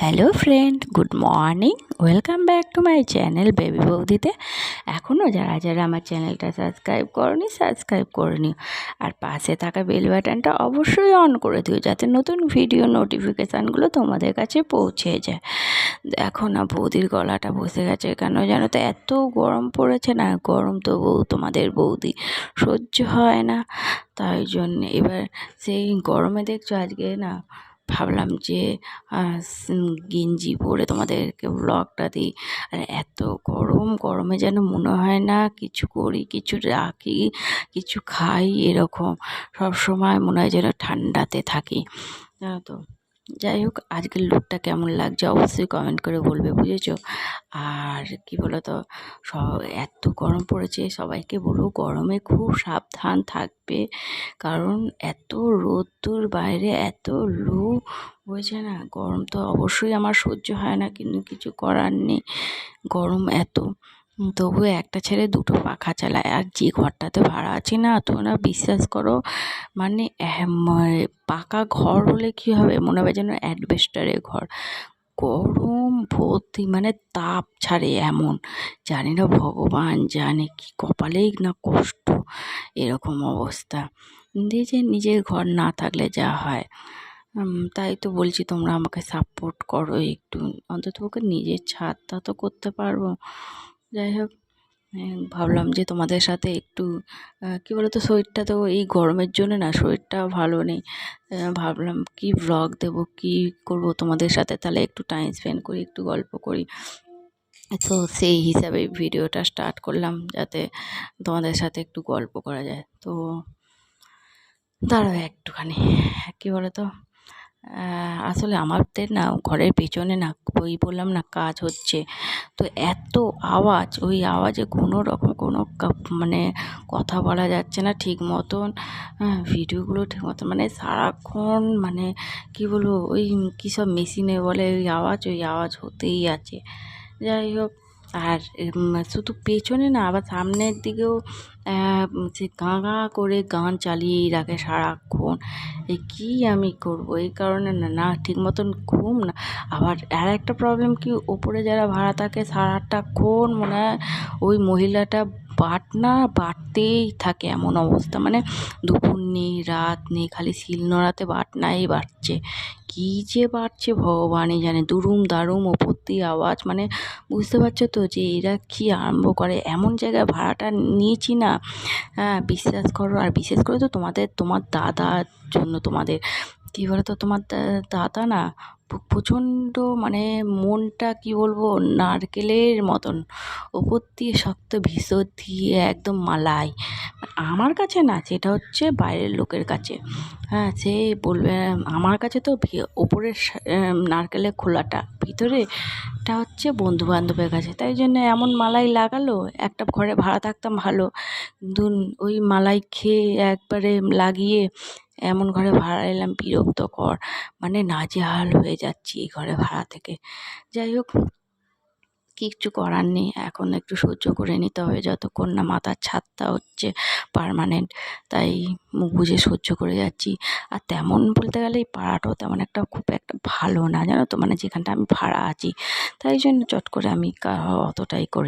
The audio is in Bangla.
Hello friend, good morning. Welcome back to my channel baby বৌদিতে। এখনও যারা যারা আমার চ্যানেলটা সাবস্ক্রাইব করে নিও আর পাশে থাকা বেল বাটনটা অবশ্যই অন করে দিও, যাতে নতুন ভিডিও নোটিফিকেশানগুলো তোমাদের কাছে পৌঁছে যায়। দেখো না, বৌদির গলাটা বসে গেছে কেন জানো তো? এত গরম পড়েছে না, গরম তো তোমাদের বৌদি সহ্য হয় না। তাই জন্য এবার সেই গরমে দেখছো আজকে না ভাবলাম যে গেঞ্জি পরে তোমাদেরকে ব্লগটা দিই। আর এত গরমে যেন মনে হয় না কিছু করি, কিছু রাখি, কিছু খাই, এরকম সব সময় মনে হয় যেন ঠান্ডাতে থাকি, জানো তো। যাই হোক, আজকের লুকটা কেমন লাগছে অবশ্যই কমেন্ট করে বলবে, বুঝেছো? আর কি বলো তো, এত গরম পড়েছে, সবাইকে বলবো গরমে খুব সাবধান থাকবে, কারণ এত রোদ্দুর, বাইরে এত লু হয়েছে না। গরম তো অবশ্যই আমার সহ্য হয় না, কিন্তু কিছু করার নেই, গরম এত। তবুও একটা ছেড়ে দুটো পাখা চালায়। আর যে ঘরটাতে ভাড়া আছি না, তোমরা বিশ্বাস করো, মানে পাকা ঘর হলে কি হবে, মনে হবে যেন অ্যাডবেস্টারের ঘর। গরম ভর্তি, মানে তাপ ছাড়ে এমন, জানি না ভগবান জানে কি কপালেই না কষ্ট, এরকম অবস্থা দিয়ে যে নিজের ঘর না থাকলে যা হয়। তাই তো বলছি তোমরা আমাকে সাপোর্ট করো একটু, অন্তত ওকে নিজের ছাদটা তো করতে পারবো। যাই হোক, ভাবলাম যে তোমাদের সাথে একটু কী বলো তো, শরীরটা তো এই গরমের জন্য না, শরীরটা ভালো নেই। ভাবলাম কি ভ্লগ দেবো, কি করব তোমাদের সাথে, তাহলে একটু টাইম স্পেন্ড করি, একটু গল্প করি। তো সেই হিসাবে ভিডিওটা স্টার্ট করলাম, যাতে তোমাদের সাথে একটু গল্প করা যায়। তো দাঁড়াও একটুখানি, কী বলো তো, আসলে আমাদের না ঘরের পেছনে না, ওই বললাম না কাজ হচ্ছে, তো এত আওয়াজ, ওই আওয়াজে কোনো রকম কোনো মানে কথা বলা যাচ্ছে না ঠিক মতন, ভিডিওগুলো ঠিক মতন, মানে সারাক্ষণ মানে কি বলবো, ওই কী সব মেশিনে বলে ওই আওয়াজ হতেই আছে। যাই হোক, আর শুধু পেছনে না, আবার সামনের দিকেও সে গাঁ করে গান চালিয়েই রাখে সারাক্ষণ। কী আমি করবো, এই কারণে না না ঠিক মতন ঘুম না। আবার আর একটা প্রবলেম কি, ওপরে যারা ভাড়া থাকে সারাটাক্ষণ মনে হয় ওই মহিলাটা বাটতেই থাকে, এমন অবস্থা, মানে দুপুর নেই রাত নেই, খালি শিলনোড়াতে বাটনাই বাটছে। কী যে বাটছে ভগবানই জানে, দুরুম দারুম ওপর দিয়ে আওয়াজ, মানে বুঝতে পারছো তো যে এরা কী আরম্ভ করে। এমন জায়গায় ভাড়াটা নিয়েছি না, হ্যাঁ বিশ্বাস করো। আর বিশেষ করে তো তোমার দাদার জন্য, তোমাদের কী বলো তো, তোমার দাদা না প্রচণ্ড, মানে মনটা কি বলবো, নারকেলের মতন, ওপর দিয়ে শক্ত ভিতর দিয়ে একদম মালাই। আমার কাছে না, সেটা হচ্ছে বাইরের লোকের কাছে, হ্যাঁ সে বলবে। আমার কাছে তো ওপরের নারকেলের খোলাটা, ভিতরেটা হচ্ছে বন্ধু বান্ধবের কাছে। তাই জন্য এমন মালাই লাগালো, একটা ঘরে ভাড়া থাকতাম ভালো, কিন্তু ওই মালাই খেয়ে একবারে লাগিয়ে এমন ঘরে ভাড়া এলাম, বিরক্তকর, মানে নাজেহাল হয়ে যাচ্ছি এই ঘরে ভাড়া থেকে। যাই হোক, কিচ্ছু করার নেই, এখন একটু সহ্য করে নিতে হবে, যতক্ষণ না মাথার ছাদটা হচ্ছে পার্মানেন্ট। তাই মুখ বুজে সহ্য করে যাচ্ছি। আর তেমন বলতে গেলে এই পাড়াটাও তেমন একটা খুব একটা ভালো না, জানো তো, মানে যেখানটা আমি ভাড়া আছি, তাই জন্য চট করে আমি অতটাই করে